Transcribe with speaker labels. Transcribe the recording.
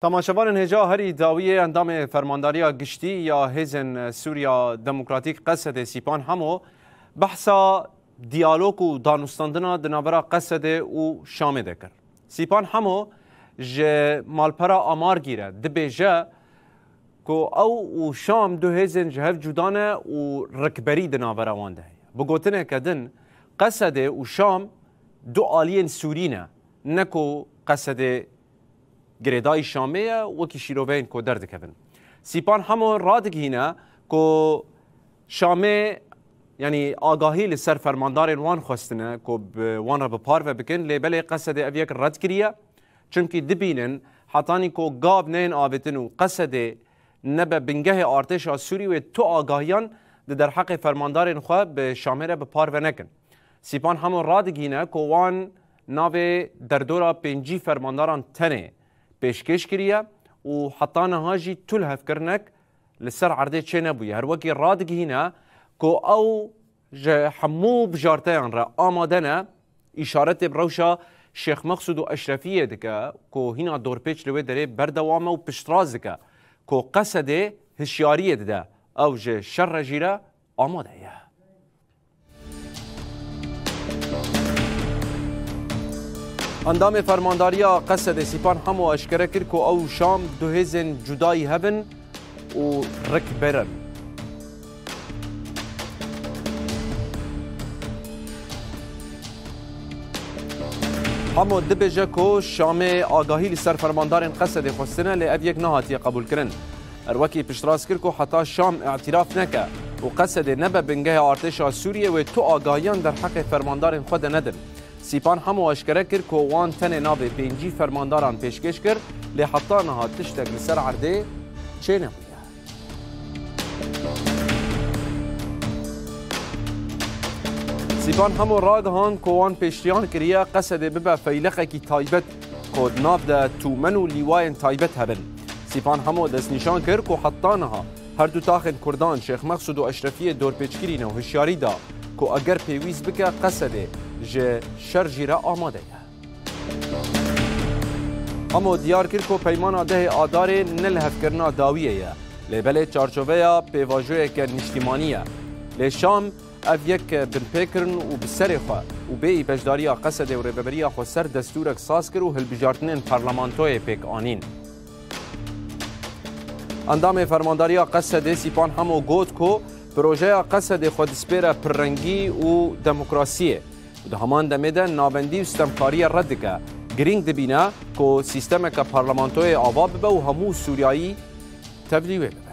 Speaker 1: تماشاوان هجا هری داویه اندام فرمانداری گشتی یا هیزن سوریا دموکراتیک قصد سیپان همو بحثا دیالوگ و دانستاندنا دنابرا قصد و شامه دکر. سیپان همو جه مالپرا آمار گیره دبی جه که او و شام دو هیزن جهف جودانه و رکبری دنابرا وانده. بگوتنه کدن قصد و شام دو آلین سورینه نکو قصد گریدای شامه وکی شیروین کو درد کبن. سیپان همون رادگینه کو شامه یعنی آگاهی لسر فرماندار وان خواستنه کو وان را بپار و بکن لیبل قصد اویک رد کریه چونکی دبینن حتانی کو گاب نین آبتن و قصد نبه بنگه ارتش سوری و تو آگاهیان در حق فرماندار خواه به شامه را بپار و نکن. سیپان همون رادگینه کو وان ناوه در دورا پنجی فرمانداران تنه پیشکش کریه و حتی نهاجی طول هفکرنک لسر عرده چه نبویه هر وکی رادگینه که او حمو بجارتیان را آمادنه اشارت بروشا شیخ مقصود و اشرفیه دکه که هینا دور پیچ لوی داره بردوامه و پشتراز دکه که قصد هشیاریه ده او شر جیره آماده یه اندام فرمانداریا قصد سیپان همو اشکره کرد که او شام دو هیزن جدایی هبن و رکبرن. همو دبجه که شام آگاهی لسر فرماندارن قصد خواستنه لی یک نهاتی قبول کرن. اروکی پشتراز کرد که حتی شام اعتراف نکه و قصد نبه بنگه ارتش سوریه و تو آگاهیان در حق فرماندارن خود ندن. سیپان همو اشکره کرد که وان تن ناوه پینجی فرمانداران پیشکش کرد لی حتی نها تشتک لسر عرده چه نبویه. سیپان همو رادهان که وان پیشتیان کریه قصد ببه فیلقه کی تایبت که ناف ده تومن و لیواین تایبت هبن. سیپان همو دست نشان کرد که حتی نها هر دو تاخن کردان شیخ مقصود و اشرفیه دور پیچکرینه و هشیاری دا که اگر پیویز بکه قصده جه شر جیره آماده اما دیار کرد که پیمان ده آدار نلحف کرنا داویه لیبل چارچوبه پیواجوه که نشتیمانیه لی شام او یک بلپیکرن و بسر خواه و بی بجداری قصد و رببری خو سر دستورک ساز کرد و هلبجارتنین پارلمانتوی پیک آنین اندام فرمانداری قصد سیپان همو گوت که پروژه قصد خود سپیره پررنگی و دموکراسیه و ده همان دمیده نابندی و ستمکاری رد که گرینگ دبینه که سیستم که پارلمانتوی آوا ببه و همو سوریایی تبلیوه ببه